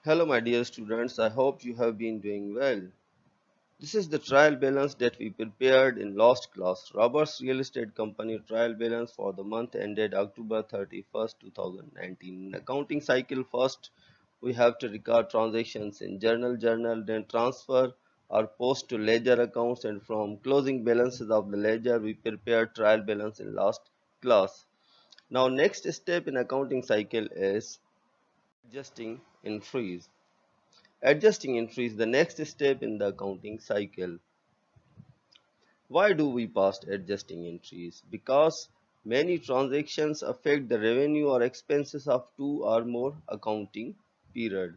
Hello, my dear students. I hope you have been doing well. This is the trial balance that we prepared in last class. Robert's Real Estate Company trial balance for the month ended October 31st, 2019. In accounting cycle, first we have to record transactions in journal, then transfer or post to ledger accounts, and from closing balances of the ledger, we prepared trial balance in last class. Now, next step in accounting cycle is adjusting entries. Adjusting entries, the next step in the accounting cycle. Why do we pass adjusting entries? Because many transactions affect the revenue or expenses of two or more accounting period.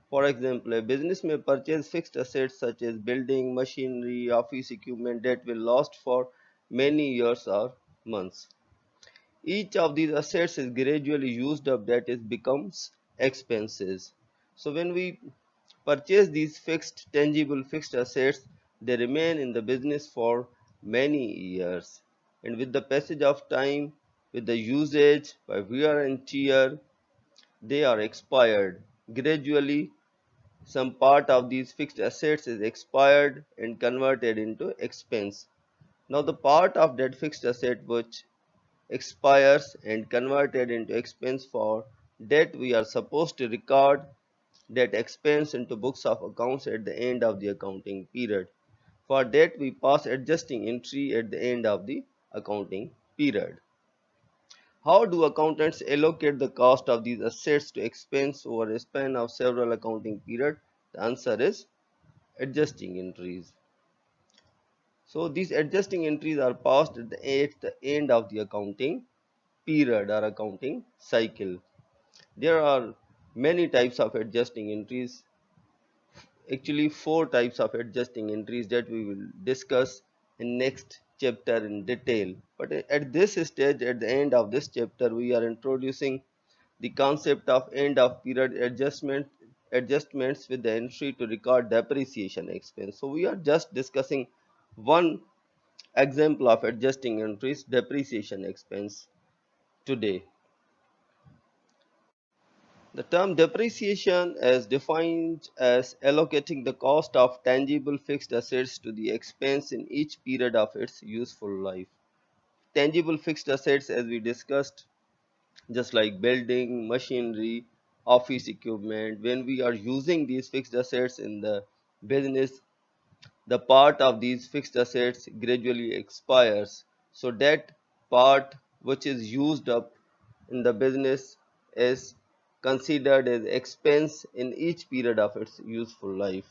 For example, a business may purchase fixed assets such as building, machinery, office equipment that will last for many years or months. Each of these assets is gradually used up, that is becomes expenses. So when we purchase these tangible fixed assets, they remain in the business for many years. And with the passage of time, with the usage, by wear and tear, they are expired. Gradually, some part of these fixed assets is expired and converted into expense. Now, the part of that fixed asset which expires and converted into expense, for that we are supposed to record that expense into books of accounts at the end of the accounting period. For that we pass adjusting entry at the end of the accounting period. How do accountants allocate the cost of these assets to expense over a span of several accounting periods? The answer is adjusting entries. So these adjusting entries are passed at the end of the accounting period or accounting cycle. There are many types of adjusting entries, actually four types of adjusting entries that we will discuss in next chapter in detail. But at this stage, at the end of this chapter, we are introducing the concept of end of period adjustments with the entry to record depreciation expense. So we are just discussing one example of adjusting entries, depreciation expense, today. The term depreciation is defined as allocating the cost of tangible fixed assets to the expense in each period of its useful life. Tangible fixed assets, as we discussed, just like building, machinery, office equipment, when we are using these fixed assets in the business, the part of these fixed assets gradually expires. So that part which is used up in the business is considered as expense in each period of its useful life.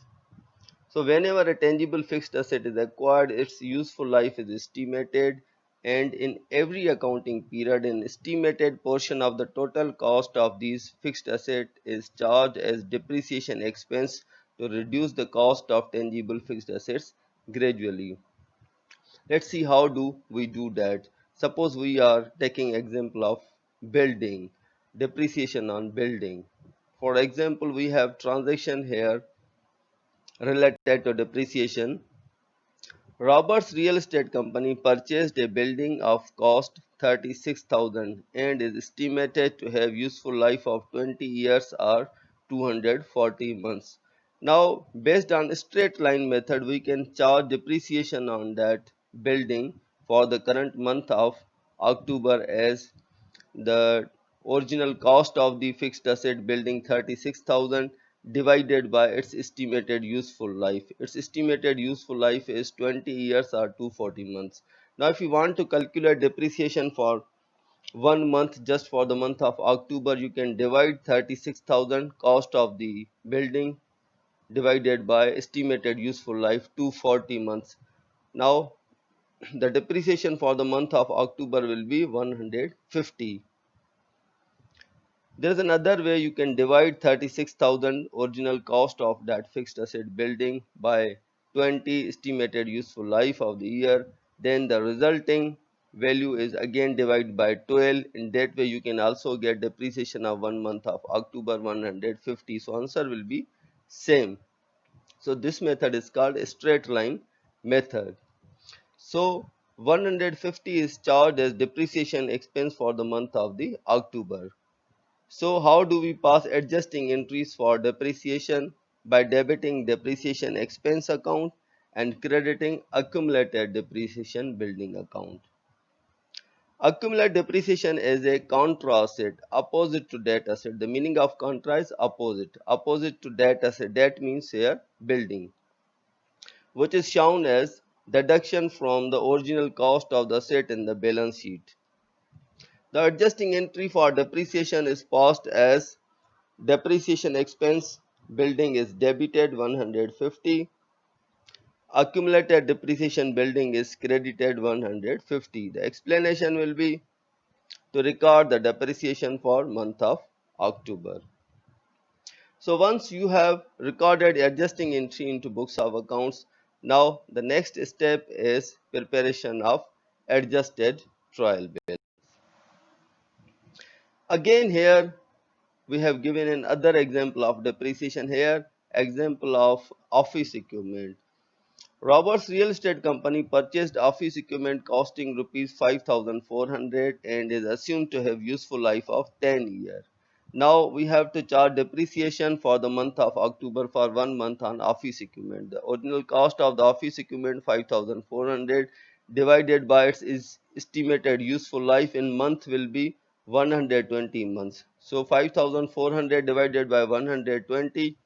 So whenever a tangible fixed asset is acquired, its useful life is estimated, and in every accounting period, an estimated portion of the total cost of these fixed asset is charged as depreciation expense to reduce the cost of tangible fixed assets gradually. Let's see how do we do that. Suppose we are taking example of building, depreciation on building. For example, we have transaction here related to depreciation. Robert's real estate company purchased a building of cost 36,000 and is estimated to have useful life of 20 years or 240 months. Now, based on straight line method, we can charge depreciation on that building for the current month of October as the original cost of the fixed asset building 36,000 divided by its estimated useful life. Its estimated useful life is 20 years or 240 months. Now if you want to calculate depreciation for 1 month, just for the month of October, you can divide 36,000 cost of the building divided by estimated useful life 240 months. Now the depreciation for the month of October will be 150. There is another way you can divide 36,000 original cost of that fixed asset building by 20 estimated useful life of the year. Then the resulting value is again divided by 12. In that way you can also get depreciation of 1 month of October 150. So answer will be same. So this method is called a straight line method. So 150 is charged as depreciation expense for the month of the October. So how do we pass adjusting entries for depreciation? By debiting depreciation expense account and crediting accumulated depreciation building account. Accumulated depreciation is a contra asset, opposite to debt asset. The meaning of contra is opposite. Opposite to debt asset. Debt means here building, which is shown as deduction from the original cost of the asset in the balance sheet. The adjusting entry for depreciation is passed as depreciation expense building is debited 150, accumulated depreciation building is credited 150. The explanation will be to record the depreciation for month of October. So once you have recorded adjusting entry into books of accounts, now the next step is preparation of adjusted trial bill. Again here we have given another example of depreciation here, example of office equipment. Robert's real estate company purchased office equipment costing rupees 5,400 and is assumed to have useful life of 10 years. Now we have to charge depreciation for the month of October for 1 month on office equipment. The original cost of the office equipment 5,400 divided by its is estimated useful life in month will be 120 months. So 5,400 divided by 120,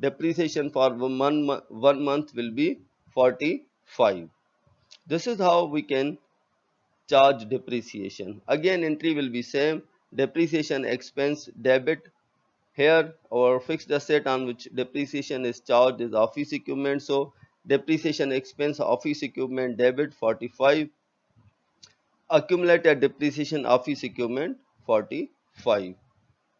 depreciation for 1 month will be 45. This is how we can charge depreciation. Again entry will be same, depreciation expense debit. Here our fixed asset on which depreciation is charged is office equipment, so depreciation expense office equipment debit 45, accumulated depreciation office equipment 45.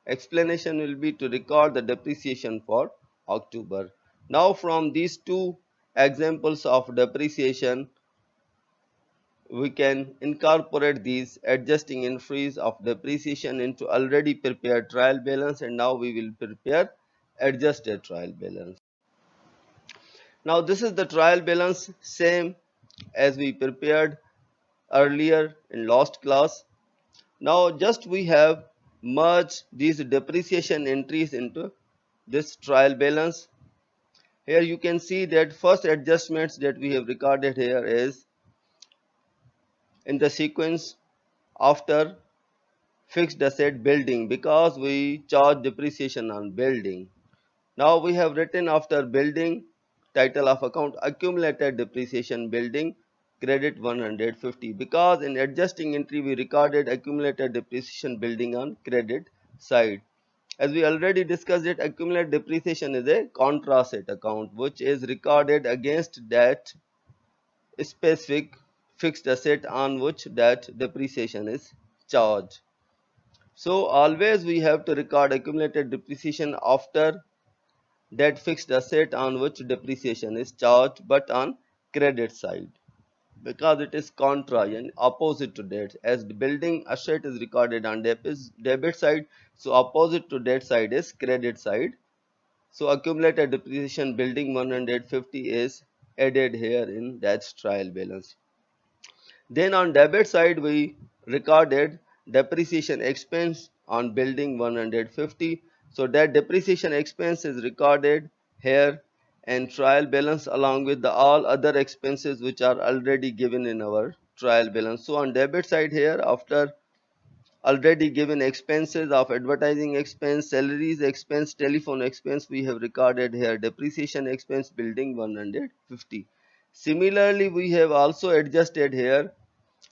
Explanation will be to record the depreciation for October. Now from these two examples of depreciation, we can incorporate these adjusting entries of depreciation into already prepared trial balance, and now we will prepare adjusted trial balance. Now this is the trial balance same as we prepared earlier in last class. Now just we have merged these depreciation entries into this trial balance. Here you can see that first adjustments that we have recorded here is in the sequence after fixed asset building, because we charge depreciation on building. Now we have written after building title of account accumulated depreciation building credit 150, because in adjusting entry we recorded accumulated depreciation building on credit side. As we already discussed it, accumulated depreciation is a contra asset account which is recorded against that specific fixed asset on which that depreciation is charged. So always we have to record accumulated depreciation after that fixed asset on which depreciation is charged, but on credit side, because it is contra and opposite to debt. As the building asset is recorded on debit side, so opposite to debt side is credit side. So accumulated depreciation building 150 is added here in that trial balance. Then on debit side we recorded depreciation expense on building 150. So that depreciation expense is recorded here and trial balance along with the all other expenses which are already given in our trial balance. So on debit side here, after already given expenses of advertising expense, salaries expense, telephone expense, we have recorded here depreciation expense building 150. Similarly, we have also adjusted here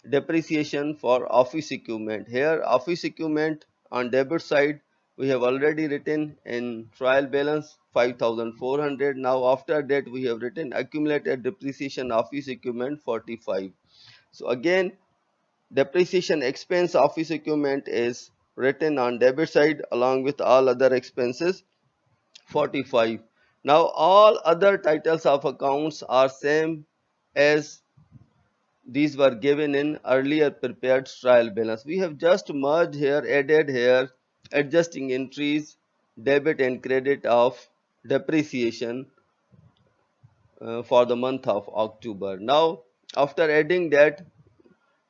depreciation for office equipment. Here office equipment on debit side we have already written in trial balance 5,400. Now after that we have written accumulated depreciation office equipment 45. So again depreciation expense office equipment is written on debit side along with all other expenses 45. Now all other titles of accounts are same as these were given in earlier prepared trial balance. We have just merged here, added here, adjusting entries, debit and credit of depreciation for the month of October. Now, after adding that,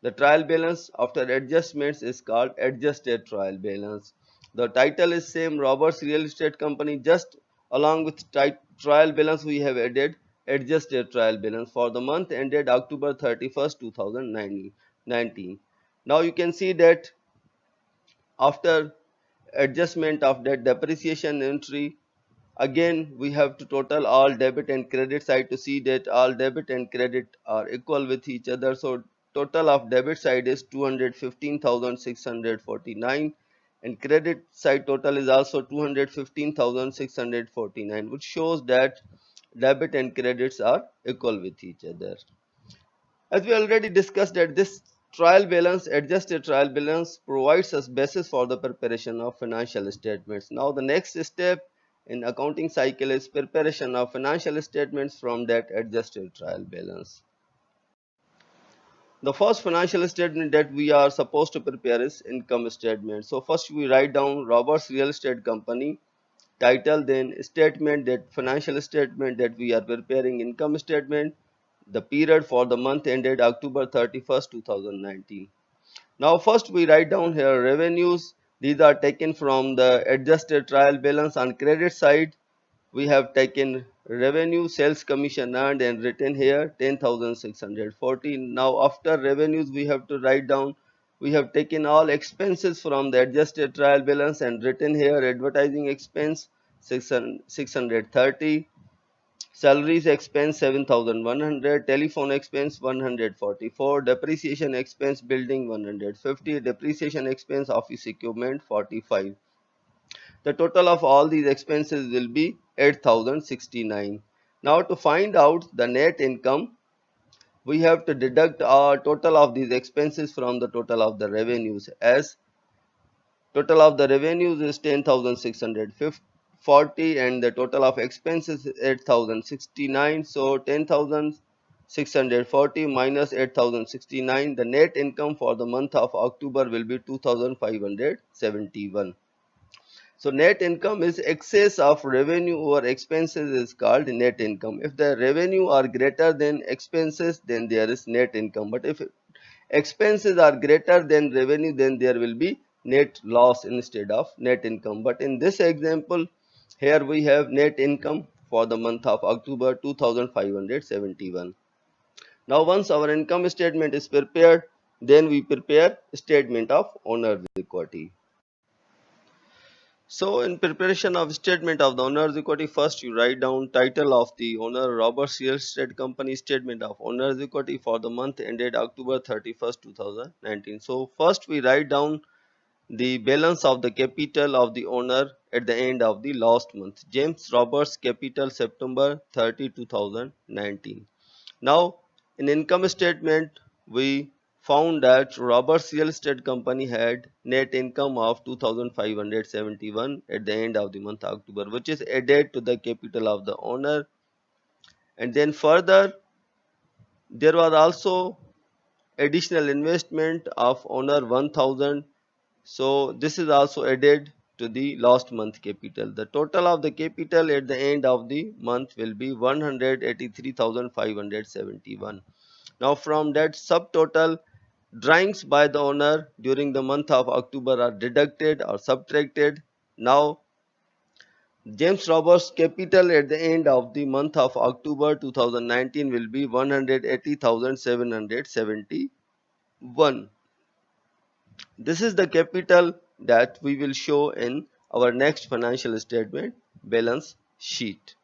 the trial balance after adjustments is called adjusted trial balance. The title is same, Roberts Real Estate Company. Just along with trial balance, we have added adjusted trial balance for the month ended October 31st, 2019. Now you can see that after adjustment of that depreciation entry, again we have to total all debit and credit side to see that all debit and credit are equal with each other. So total of debit side is 215,649 and credit side total is also 215,649, which shows that debit and credits are equal with each other. As we already discussed that this trial balance, adjusted trial balance provides us basis for the preparation of financial statements. Now the next step in accounting cycle is preparation of financial statements from that adjusted trial balance. The first financial statement that we are supposed to prepare is income statement. So first we write down Roberts Real Estate Company title, then statement, that financial statement that we are preparing, income statement, the period for the month ended October 31st, 2019. Now first we write down here revenues. These are taken from the adjusted trial balance. On credit side we have taken revenue, sales commission earned and written here 10,614. Now after revenues we have to write down, we have taken all expenses from the adjusted trial balance and written here advertising expense 630, salaries expense 7,100, telephone expense 144, depreciation expense building 150, depreciation expense office equipment 45. The total of all these expenses will be 8,069. Now to find out the net income, we have to deduct our total of these expenses from the total of the revenues, as total of the revenues is 10,640 and the total of expenses is 8,069. So 10,640 minus 8,069, the net income for the month of October will be 2,571. So net income is excess of revenue over expenses is called net income. If the revenue are greater than expenses, then there is net income. But if expenses are greater than revenue, then there will be net loss instead of net income. But in this example, here we have net income for the month of October 2571. Now once our income statement is prepared, then we prepare statement of owner's equity. So in preparation of statement of the owner's equity, first you write down title of the owner, Roberts Real Estate Company, statement of owner's equity for the month ended October 31st, 2019. So first we write down the balance of the capital of the owner at the end of the last month. James Roberts capital September 30, 2019. Now, in income statement, we found that Roberts Real Estate Company had net income of 2,571 at the end of the month October, which is added to the capital of the owner. And then further, there was also additional investment of owner 1,000. So this is also added to the last month capital. The total of the capital at the end of the month will be 183,571. Now from that subtotal, drawings by the owner during the month of October are deducted or subtracted. Now James Roberts capital at the end of the month of October 2019 will be 180,771. This is the capital that we will show in our next financial statement balance sheet.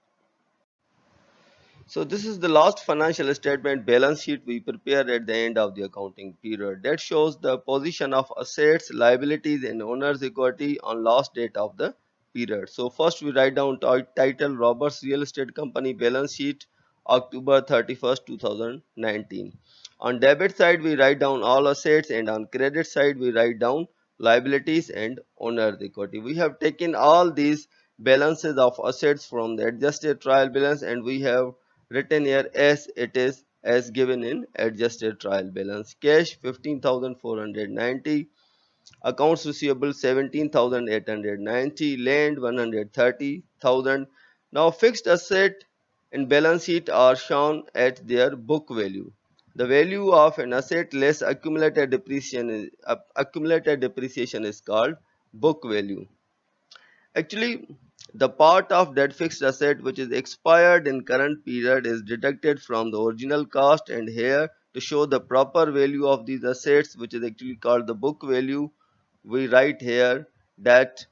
So this is the last financial statement balance sheet we prepare at the end of the accounting period. That shows the position of assets, liabilities and owner's equity on last date of the period. So first we write down title Roberts Real Estate Company balance sheet October 31st, 2019. On debit side we write down all assets and on credit side we write down liabilities and owner's equity. We have taken all these balances of assets from the adjusted trial balance and we have written here as it is as given in adjusted trial balance. Cash 15,490, accounts receivable 17,890, land 130,000. Now fixed asset in balance sheet are shown at their book value. The value of an asset less accumulated depreciation is called book value. Actually, the part of that fixed asset which is expired in current period is deducted from the original cost, and here to show the proper value of these assets, which is actually called the book value, we write here that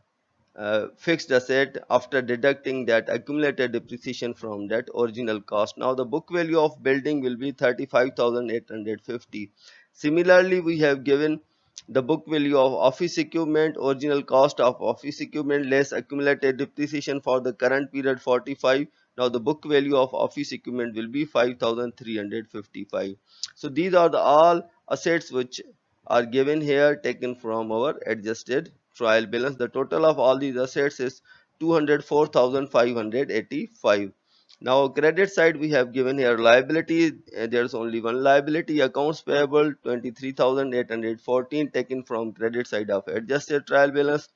fixed asset after deducting that accumulated depreciation from that original cost. Now the book value of building will be 35,850. Similarly, we have given the book value of office equipment, original cost of office equipment less accumulated depreciation for the current period 45. Now the book value of office equipment will be 5,355. So these are the all assets which are given here, taken from our adjusted trial balance. The total of all these assets is 204,585. Now credit side we have given here liability. There's only one liability, accounts payable 23,814, taken from credit side of adjusted trial balance.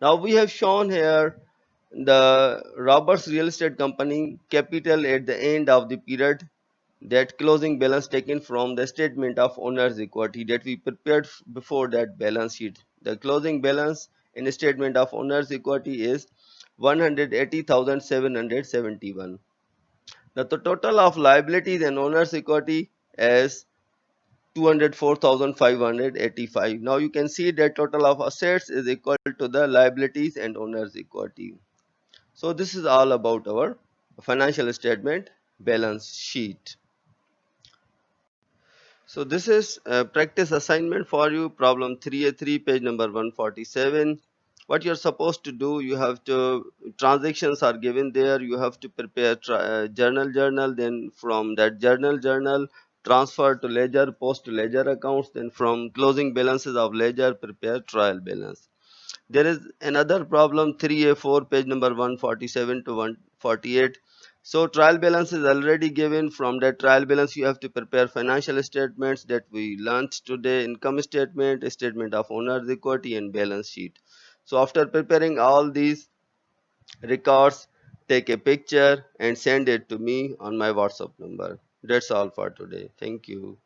Now we have shown here the Roberts Real Estate Company capital at the end of the period, that closing balance taken from the statement of owner's equity that we prepared before that balance sheet. The closing balance in the statement of owner's equity is 180,771. The total of liabilities and owner's equity is 204,585. Now you can see that total of assets is equal to the liabilities and owner's equity. So this is all about our financial statement balance sheet. So this is a practice assignment for you, problem 3A3, page number 147. What you're supposed to do, you have to, transactions are given there, you have to prepare journal, then from that journal, transfer to ledger, post to ledger accounts, then from closing balances of ledger, prepare trial balance. There is another problem 3A4, page number 147 to 148. So trial balance is already given. From that trial balance you have to prepare financial statements that we learned today, income statement, statement of owner's equity, and balance sheet. So after preparing all these records, take a picture and send it to me on my WhatsApp number. That's all for today. Thank you.